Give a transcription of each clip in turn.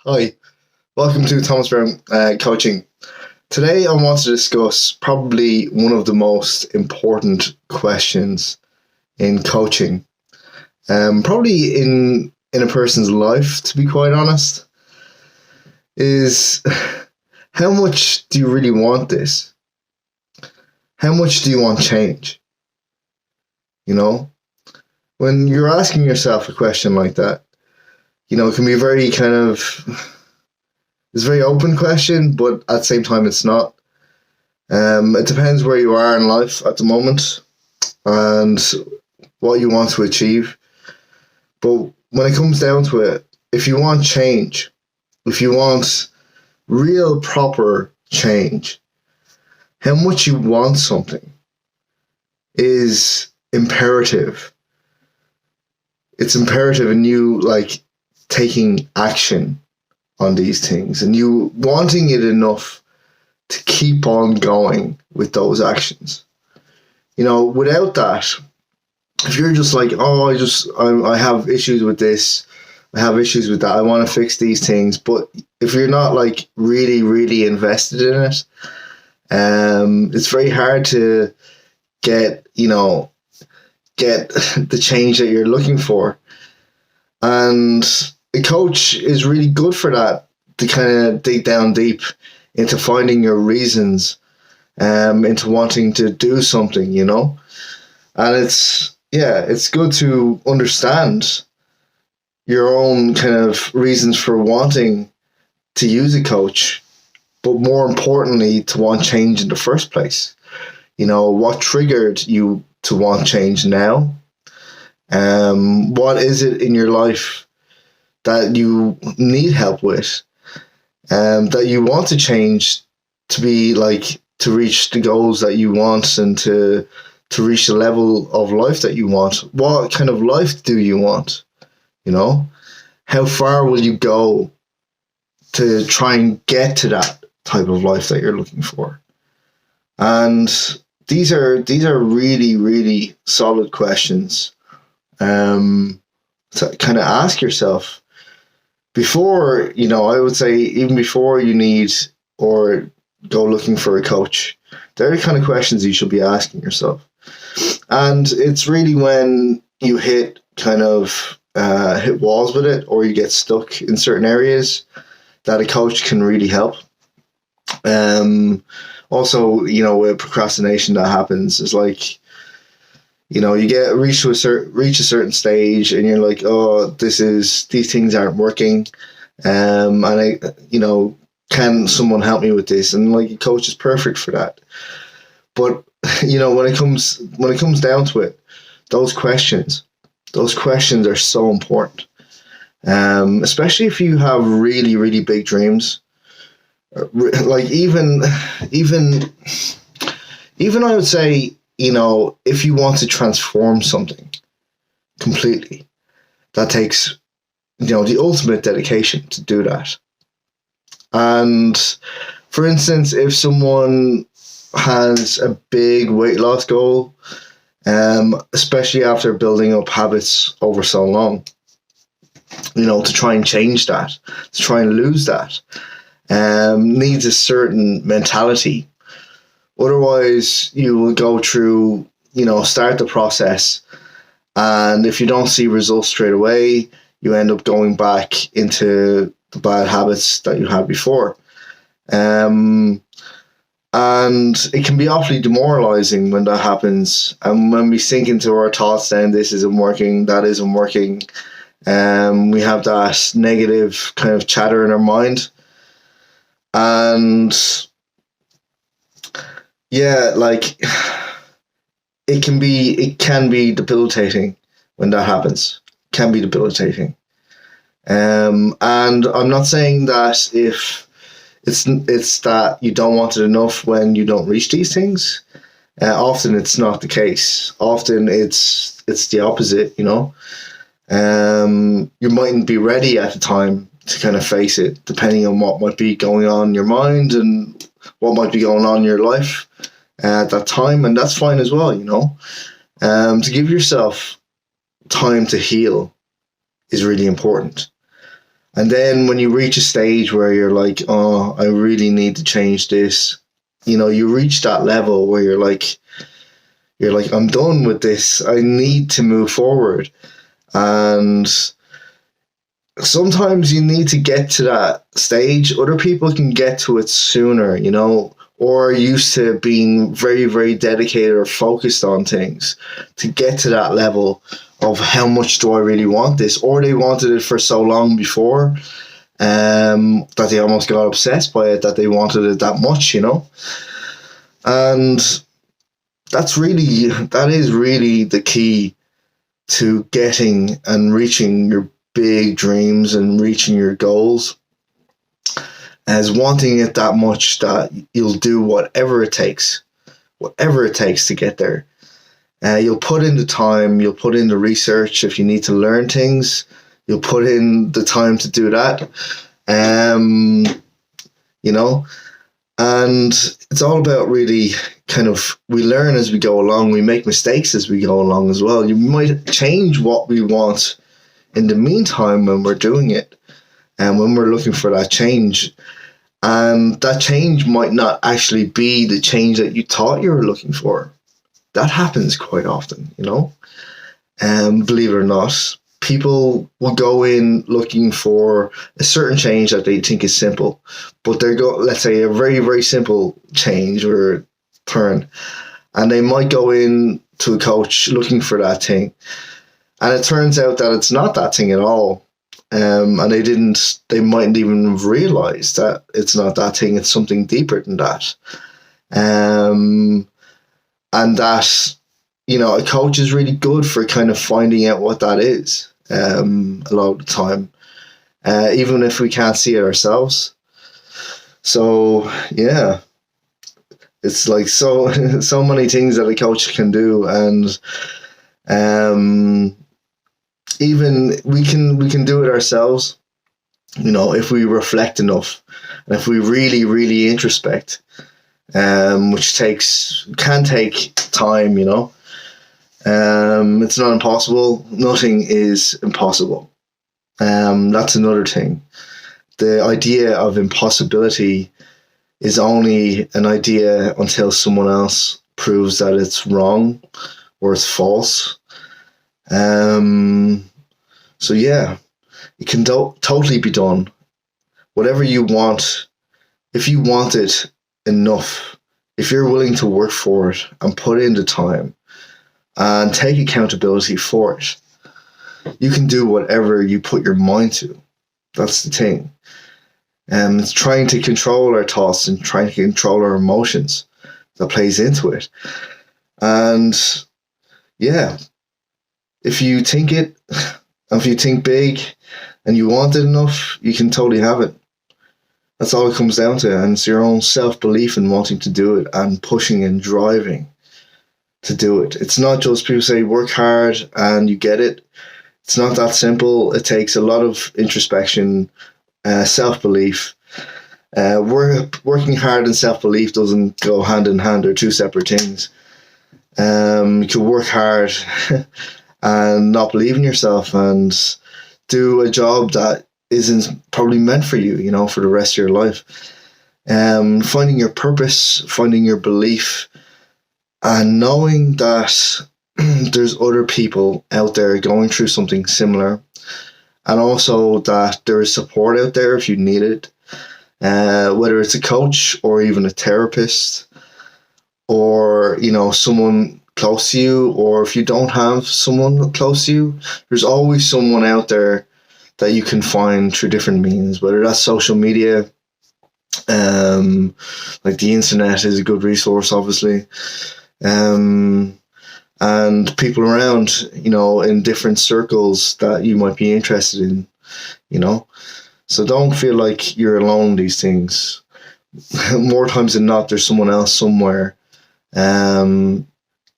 Hi, welcome to Thomas Brown Coaching. Today I want to discuss probably one of the most important questions in coaching, probably in a person's life, to be quite honest, is how much do you really want this? How much do you want change? You know, when you're asking yourself a question like that, it can be very it's a very open question, but at the same time, it's not. It depends where you are in life at the moment and what you want to achieve. But when it comes down to it, if you want change, if you want real proper change, how much you want something is imperative. It's imperative in you taking action on these things and you wanting it enough to keep on going with those actions. Without that, if you're just like, oh, I have issues with this, I have issues with that, I want to fix these things, but if you're not really, really invested in it, it's very hard to get the change that you're looking for. And a coach is really good for that, to kind of dig down deep into finding your reasons, into wanting to do something, and it's good to understand your own kind of reasons for wanting to use a coach, but more importantly, to want change in the first place. What triggered you to want change now? What is it in your life that you need help with, that you want to change to be to reach the goals that you want and to reach the level of life that you want? What kind of life do you want? How far will you go to try and get to that type of life that you're looking for? And these are really, really solid questions to kind of ask yourself before, I would say even before you need or go looking for a coach. They're the kind of questions you should be asking yourself. And it's really when you hit hit walls with it, or you get stuck in certain areas, that a coach can really help. Also, with procrastination that happens is you get reach a certain stage and you're like, oh, these things aren't working. And can someone help me with this? And a coach is perfect for that. But, when it comes down to it, those questions are so important. Especially if you have really, really big dreams. Even I would say, if you want to transform something completely, that takes, the ultimate dedication to do that. And for instance, if someone has a big weight loss goal, especially after building up habits over so long, to try and change that, to try and lose that, needs a certain mentality. Otherwise, you will go through, start the process, and if you don't see results straight away, you end up going back into the bad habits that you had before. And it can be awfully demoralizing when that happens. And when we sink into our thoughts, then this isn't working, that isn't working, we have that negative kind of chatter in our mind. And yeah, it can be debilitating when that happens. It can be debilitating. And I'm not saying that if it's that you don't want it enough when you don't reach these things. Often it's not the case. Often it's the opposite. You mightn't be ready at the time to kind of face it, depending on what might be going on in your mind and what might be going on in your life at that time, and that's fine as well. To give yourself time to heal is really important. And then when you reach a stage where you're like, oh, I really need to change this, you reach that level where you're like, I'm done with this. I need to move forward. And sometimes you need to get to that stage. Other people can get to it sooner, or are used to being very, very dedicated or focused on things to get to that level of how much do I really want this, or they wanted it for so long before that they almost got obsessed by it, that they wanted it that much, and that is really the key to getting and reaching your big dreams and reaching your goals, as wanting it that much that you'll do whatever it takes to get there. You'll put in the time, you'll put in the research. If you need to learn things, you'll put in the time to do that. And it's all about really we learn as we go along. We make mistakes as we go along as well. You might change what we want in the meantime when we're doing it and when we're looking for that change. And that change might not actually be the change that you thought you were looking for. That happens quite often, believe it or not. People will go in looking for a certain change that they think is simple, but let's say a very, very simple change or turn, and they might go in to a coach looking for that thing, and it turns out that it's not that thing at all. And they mightn't even realize that it's not that thing, it's something deeper than that. And that, a coach is really good for finding out what that is a lot of the time, even if we can't see it ourselves. So, yeah, it's like so many things that a coach can do. And even we can do it ourselves, if we reflect enough and if we really, really introspect. Which can take time, it's not impossible. Nothing is impossible. That's another thing. The idea of impossibility is only an idea until someone else proves that it's wrong or it's false. So yeah, it can totally be done. Whatever you want, if you want it enough, if you're willing to work for it and put in the time and take accountability for it, you can do whatever you put your mind to. That's the thing. It's trying to control our thoughts and trying to control our emotions that plays into it. And yeah, if you think big and you want it enough, you can totally have it. That's all it comes down to. And it's your own self-belief in wanting to do it and pushing and driving to do it. It's not just people say work hard and you get it. It's not that simple. It takes a lot of introspection, self-belief. Working hard and self-belief doesn't go hand in hand. They're two separate things. You can work hard and not believe in yourself and do a job that isn't probably meant for you, for the rest of your life. Finding your purpose, finding your belief, and knowing that there's other people out there going through something similar, and also that there is support out there if you need it, whether it's a coach or even a therapist, or someone close to you, or if you don't have someone close to you, there's always someone out there that you can find through different means, whether that's social media, like the internet is a good resource, obviously, and people around, in different circles that you might be interested in, so don't feel like you're alone in these things. More times than not, there's someone else somewhere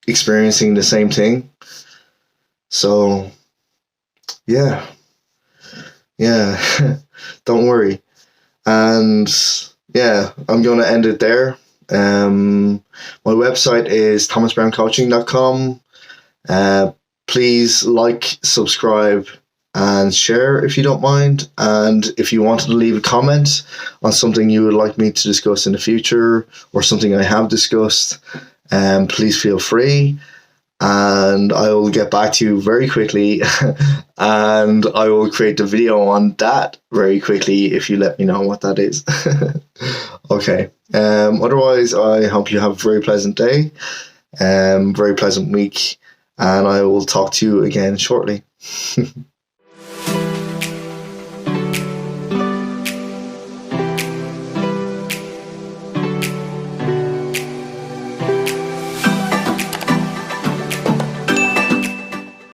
experiencing the same thing. So yeah, don't worry. And yeah, I'm going to end it there. My website is thomasbrowncoaching.com. Please like, subscribe, and share if you don't mind. And if you wanted to leave a comment on something you would like me to discuss in the future or something I have discussed, please feel free. And I will get back to you very quickly and I will create the video on that very quickly if you let me know what that is. Okay. Otherwise, I hope you have a very pleasant day, very pleasant week, and I will talk to you again shortly.